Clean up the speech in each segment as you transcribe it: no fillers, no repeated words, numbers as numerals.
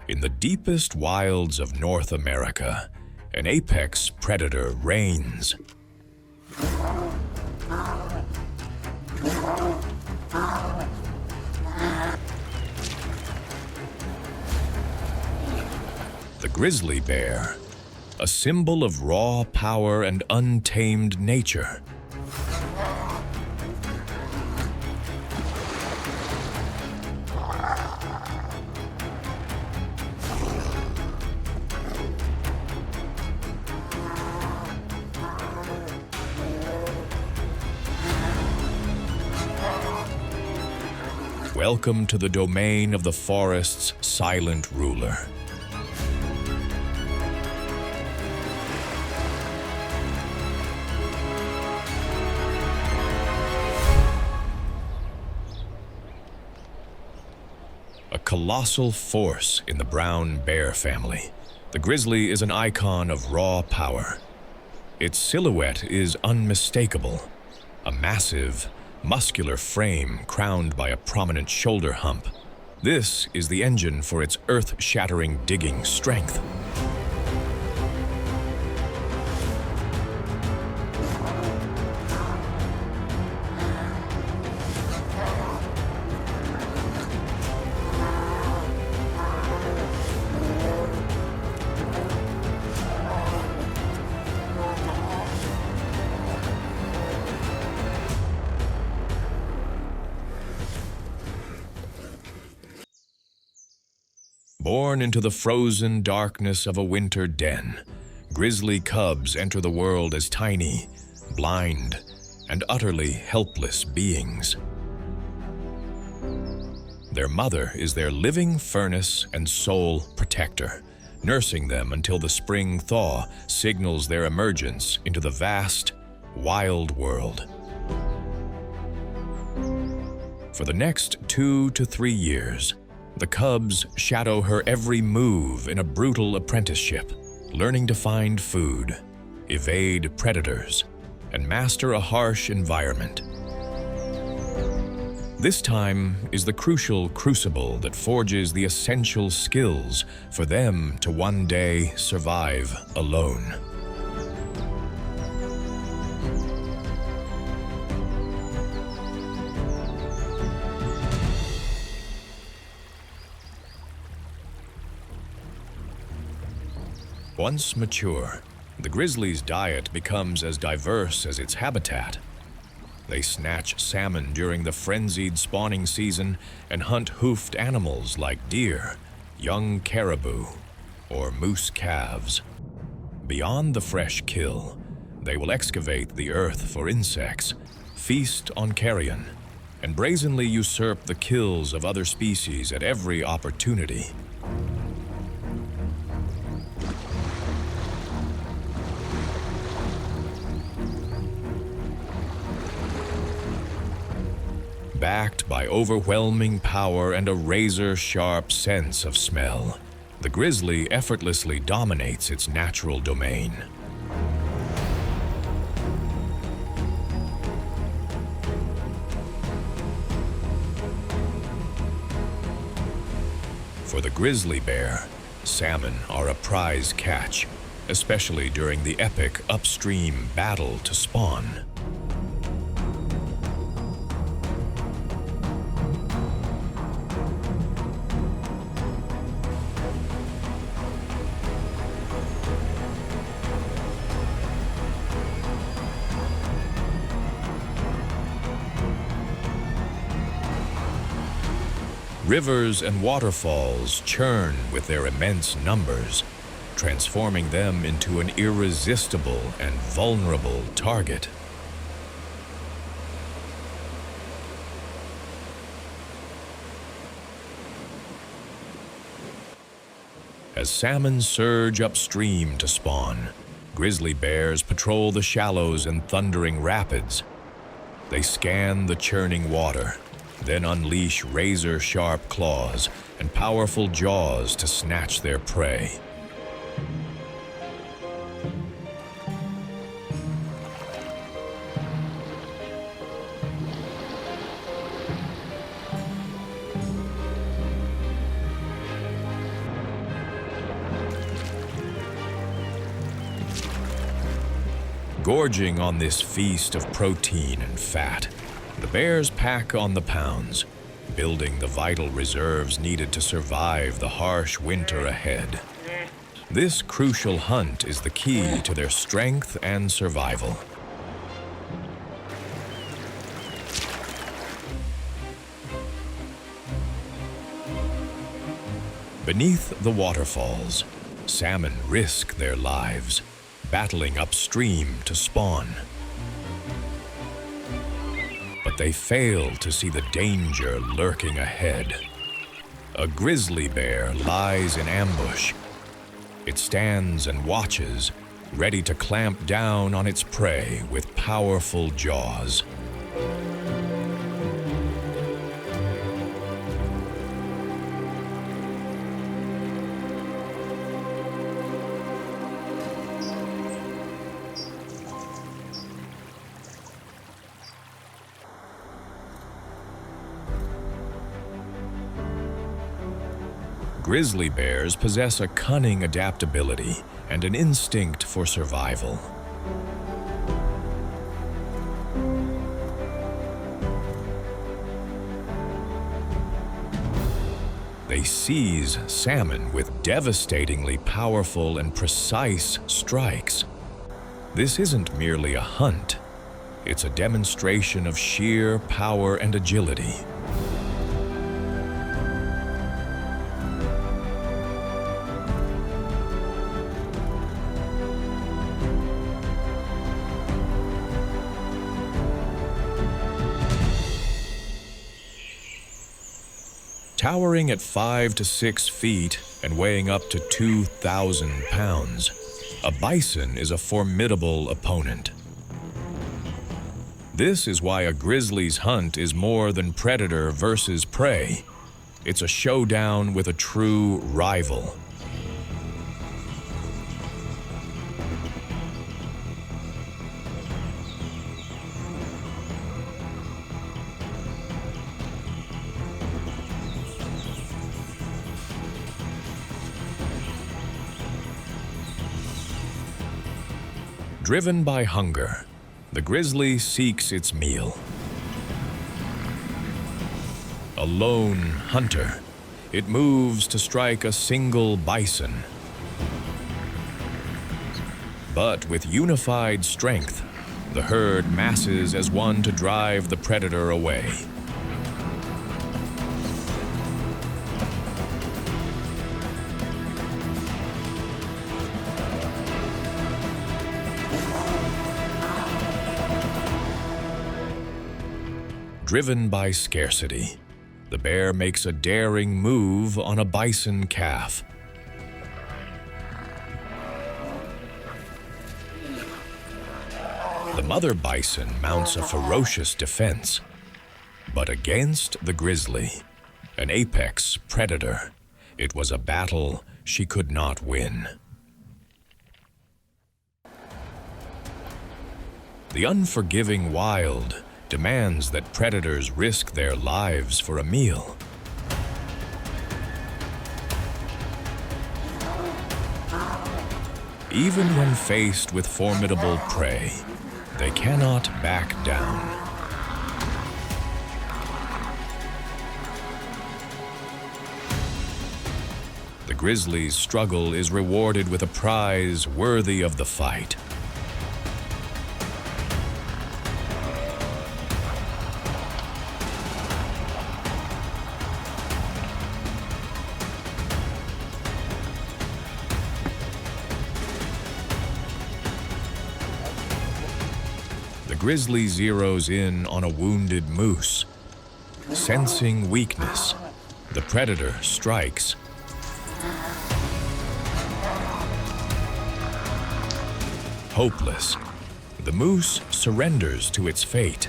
In the deepest wilds of North America, an apex predator reigns. The grizzly bear, a symbol of raw power and untamed nature. Welcome to the domain of the forest's silent ruler. A colossal force in the brown bear family, the grizzly is an icon of raw power. Its silhouette is unmistakable, a massive, muscular frame crowned by a prominent shoulder hump. This is the engine for its earth-shattering digging strength. Born into the frozen darkness of a winter den, grizzly cubs enter the world as tiny, blind, and utterly helpless beings. Their mother is their living furnace and sole protector, nursing them until the spring thaw signals their emergence into the vast, wild world. For the next 2 to 3 years, the cubs shadow her every move in a brutal apprenticeship, learning to find food, evade predators, and master a harsh environment. This time is the crucial crucible that forges the essential skills for them to one day survive alone. Once mature, the grizzly's diet becomes as diverse as its habitat. They snatch salmon during the frenzied spawning season and hunt hoofed animals like deer, young caribou, or moose calves. Beyond the fresh kill, they will excavate the earth for insects, feast on carrion, and brazenly usurp the kills of other species at every opportunity. Backed by overwhelming power and a razor-sharp sense of smell, the grizzly effortlessly dominates its natural domain. For the grizzly bear, salmon are a prize catch, especially during the epic upstream battle to spawn. Rivers and waterfalls churn with their immense numbers, transforming them into an irresistible and vulnerable target. As salmon surge upstream to spawn, grizzly bears patrol the shallows and thundering rapids. They scan the churning water, then unleash razor-sharp claws and powerful jaws to snatch their prey. Gorging on this feast of protein and fat, the bears pack on the pounds, building the vital reserves needed to survive the harsh winter ahead. This crucial hunt is the key to their strength and survival. Beneath the waterfalls, salmon risk their lives, battling upstream to spawn. But they fail to see the danger lurking ahead. A grizzly bear lies in ambush. It stands and watches, ready to clamp down on its prey with powerful jaws. Grizzly bears possess a cunning adaptability and an instinct for survival. They seize salmon with devastatingly powerful and precise strikes. This isn't merely a hunt, it's a demonstration of sheer power and agility. Towering at 5 to 6 feet and weighing up to 2,000 pounds, a bison is a formidable opponent. This is why a grizzly's hunt is more than predator versus prey. It's a showdown with a true rival. Driven by hunger, the grizzly seeks its meal. A lone hunter, it moves to strike a single bison. But with unified strength, the herd masses as one to drive the predator away. Driven by scarcity, the bear makes a daring move on a bison calf. The mother bison mounts a ferocious defense, but against the grizzly, an apex predator, it was a battle she could not win. The unforgiving wild demands that predators risk their lives for a meal. Even when faced with formidable prey, they cannot back down. The grizzly's struggle is rewarded with a prize worthy of the fight. The grizzly zeroes in on a wounded moose. Sensing weakness, the predator strikes. Hopeless, the moose surrenders to its fate.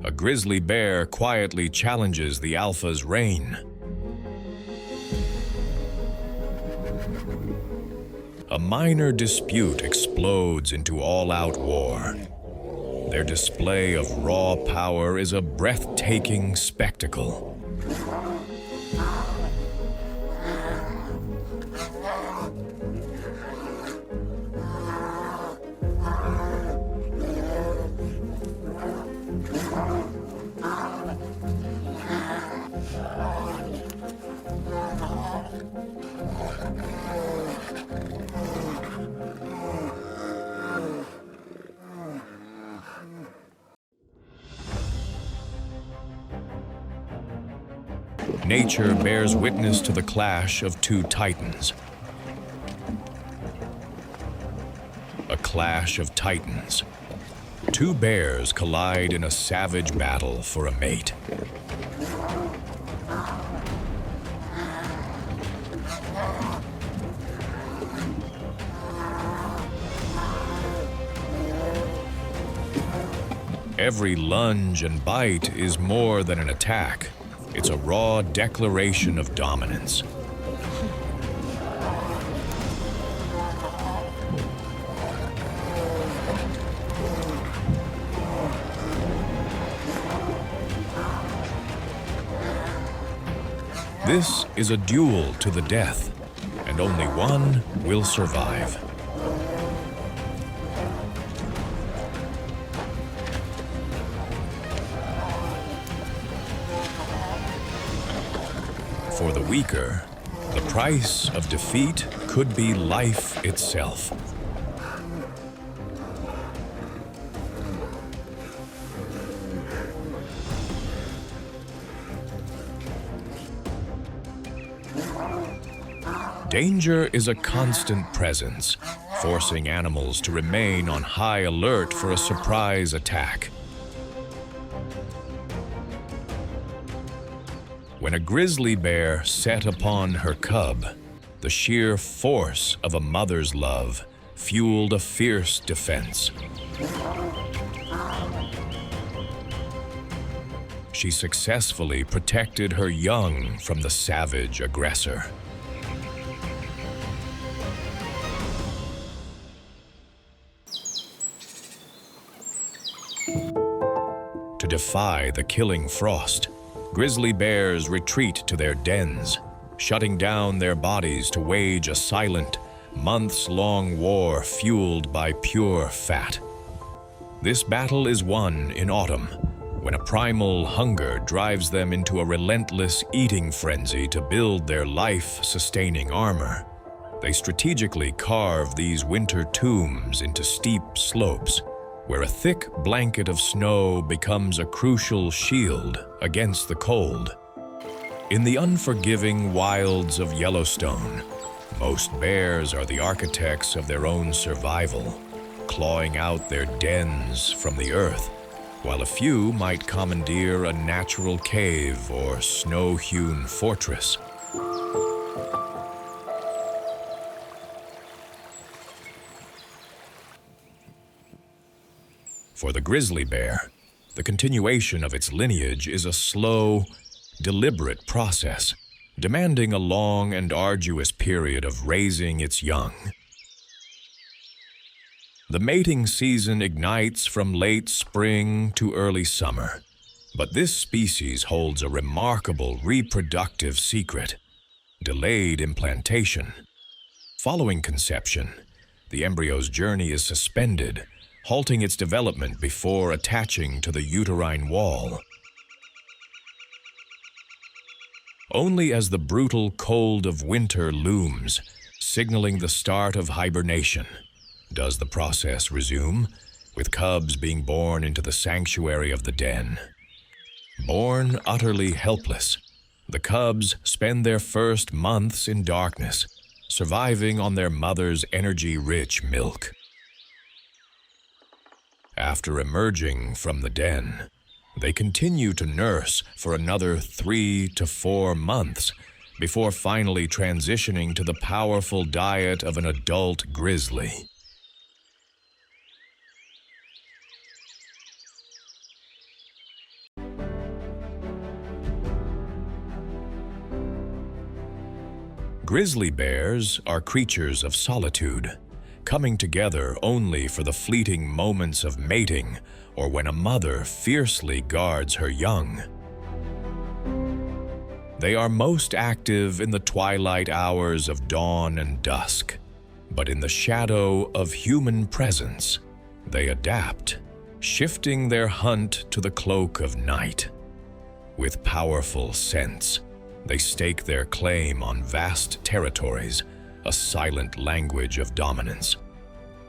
A grizzly bear quietly challenges the alpha's reign. A minor dispute explodes into all-out war. Their display of raw power is a breathtaking spectacle. Nature bears witness to the clash of two titans. A clash of titans. Two bears collide in a savage battle for a mate. Every lunge and bite is more than an attack. It's a raw declaration of dominance. This is a duel to the death, and only one will survive. For the weaker, the price of defeat could be life itself. Danger is a constant presence, forcing animals to remain on high alert for a surprise attack. When a grizzly bear set upon her cub, the sheer force of a mother's love fueled a fierce defense. She successfully protected her young from the savage aggressor. To defy the killing frost, grizzly bears retreat to their dens, shutting down their bodies to wage a silent, months-long war fueled by pure fat. This battle is won in autumn, when a primal hunger drives them into a relentless eating frenzy to build their life-sustaining armor. They strategically carve these winter tombs into steep slopes, where a thick blanket of snow becomes a crucial shield against the cold. In the unforgiving wilds of Yellowstone, most bears are the architects of their own survival, clawing out their dens from the earth, while a few might commandeer a natural cave or snow-hewn fortress. For the grizzly bear, the continuation of its lineage is a slow, deliberate process, demanding a long and arduous period of raising its young. The mating season ignites from late spring to early summer, but this species holds a remarkable reproductive secret: delayed implantation. Following conception, the embryo's journey is suspended, halting its development before attaching to the uterine wall. Only as the brutal cold of winter looms, signaling the start of hibernation, does the process resume, with cubs being born into the sanctuary of the den. Born utterly helpless, the cubs spend their first months in darkness, surviving on their mother's energy-rich milk. After emerging from the den, they continue to nurse for another 3 to 4 months before finally transitioning to the powerful diet of an adult grizzly. Grizzly bears are creatures of solitude, coming together only for the fleeting moments of mating or when a mother fiercely guards her young. They are most active in the twilight hours of dawn and dusk, but in the shadow of human presence, they adapt, shifting their hunt to the cloak of night. With powerful scents, they stake their claim on vast territories, a silent language of dominance.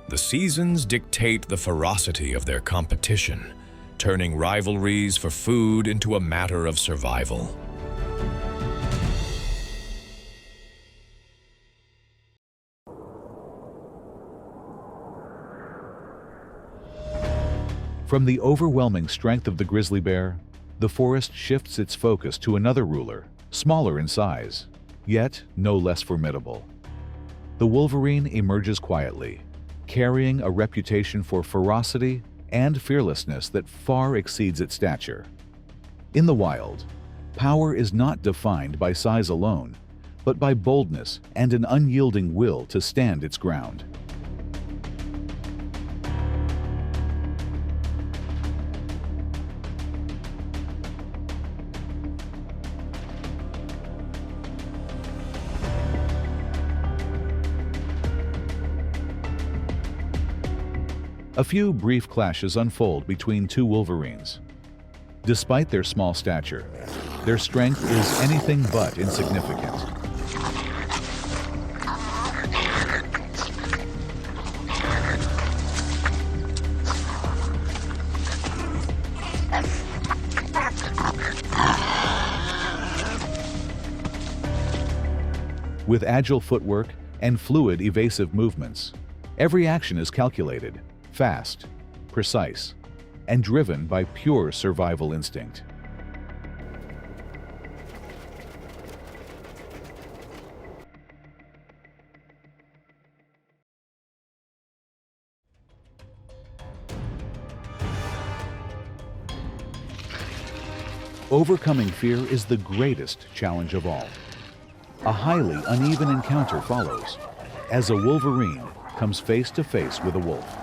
The seasons dictate the ferocity of their competition, turning rivalries for food into a matter of survival. From the overwhelming strength of the grizzly bear, the forest shifts its focus to another ruler, smaller in size, yet no less formidable. The wolverine emerges quietly, carrying a reputation for ferocity and fearlessness that far exceeds its stature. In the wild, power is not defined by size alone, but by boldness and an unyielding will to stand its ground. A few brief clashes unfold between two wolverines. Despite their small stature, their strength is anything but insignificant. With agile footwork and fluid, evasive movements, every action is calculated, fast, precise, and driven by pure survival instinct. Overcoming fear is the greatest challenge of all. A highly uneven encounter follows, as a wolverine comes face to face with a wolf.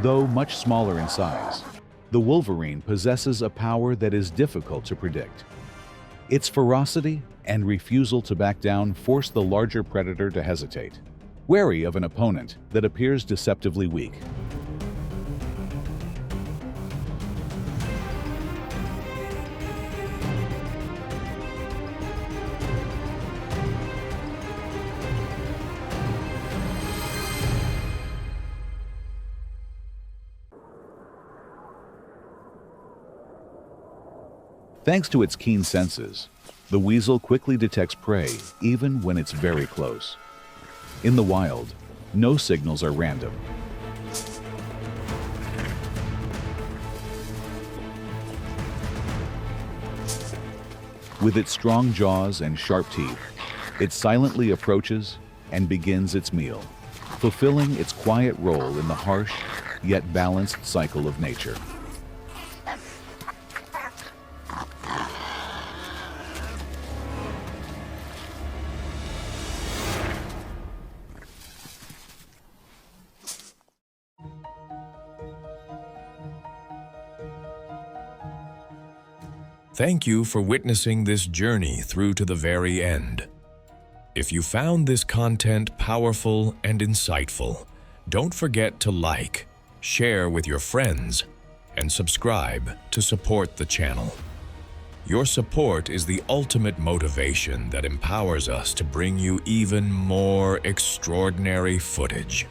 Though much smaller in size, the wolverine possesses a power that is difficult to predict. Its ferocity and refusal to back down force the larger predator to hesitate, wary of an opponent that appears deceptively weak. Thanks to its keen senses, the weasel quickly detects prey even when it's very close. In the wild, no signals are random. With its strong jaws and sharp teeth, it silently approaches and begins its meal, fulfilling its quiet role in the harsh yet balanced cycle of nature. Thank you for witnessing this journey through to the very end. If you found this content powerful and insightful, don't forget to like, share with your friends, and subscribe to support the channel. Your support is the ultimate motivation that empowers us to bring you even more extraordinary footage.